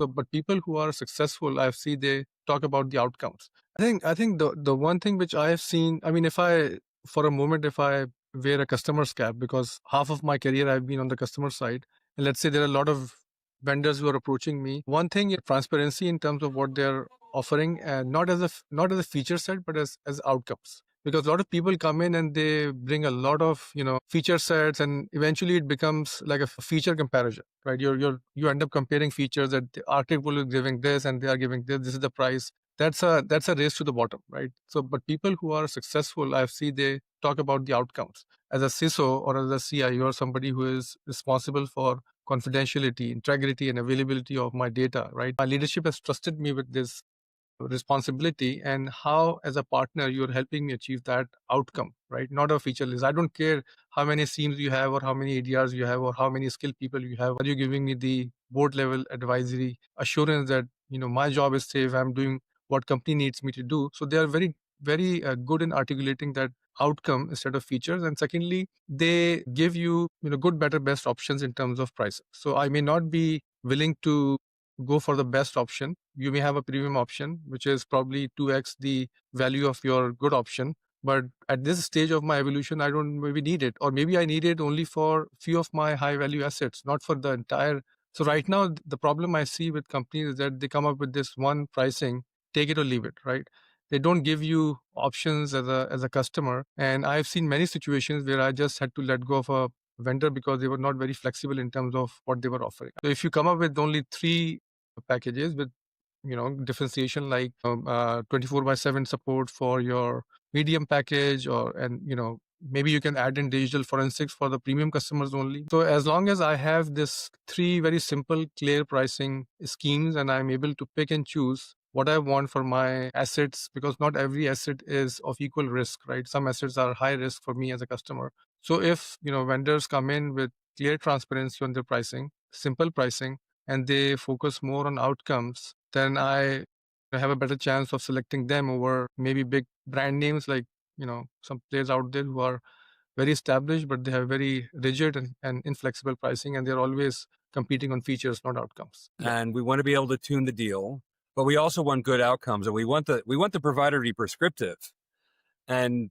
So, but people who are successful, I see they talk about the outcomes. I think the one thing which I have seen, I mean, if I for a moment, if I wear a customer's cap, because half of my career I've been on the customer side, and let's say there are a lot of vendors who are approaching me. One thing is transparency in terms of what they're offering, and not as a feature set, but as outcomes. Because a lot of people come in and they bring a lot of feature sets, and eventually it becomes like a feature comparison, right? You end up comparing features that the architect will be giving this and they are giving this. This is the price. That's a race to the bottom, right? So, but people who are successful, I see they talk about the outcomes. As a CISO or as a CIO or somebody who is responsible for confidentiality, integrity, and availability of my data, right? My leadership has trusted me with this responsibility, and how as a partner you're helping me achieve that outcome, right? Not a feature list. I don't care how many SIEMs you have or how many ADRs you have or how many skilled people you have. Are you giving me the board level advisory assurance that my job is safe, I'm doing what company needs me to do? So they are very good in articulating that outcome instead of features. And secondly, they give you good, better, best options in terms of pricing. So I may not be willing to go for the best option. You may have a premium option, which is probably 2x the value of your good option. But at this stage of my evolution, I don't maybe need it, or maybe I need it only for few of my high value assets, not for the entire. So right now, the problem I see with companies is that they come up with this one pricing, take it or leave it, right? They don't give you options as a customer. And I've seen many situations where I just had to let go of a vendor because they were not very flexible in terms of what they were offering. So if you come up with only three packages with differentiation like 24/7 support for your medium package, or and maybe you can add in digital forensics for the premium customers only. So as long as I have this three very simple clear pricing schemes, and I'm able to pick and choose what I want for my assets, because not every asset is of equal risk, right? Some assets are high risk for me as a customer. So if vendors come in with clear transparency on their pricing, simple pricing, and they focus more on outcomes, then I have a better chance of selecting them over maybe big brand names like some players out there who are very established, but they have very rigid and inflexible pricing, and they're always competing on features, not outcomes. And we want to be able to tune the deal, but we also want good outcomes, and we want the provider to be prescriptive. And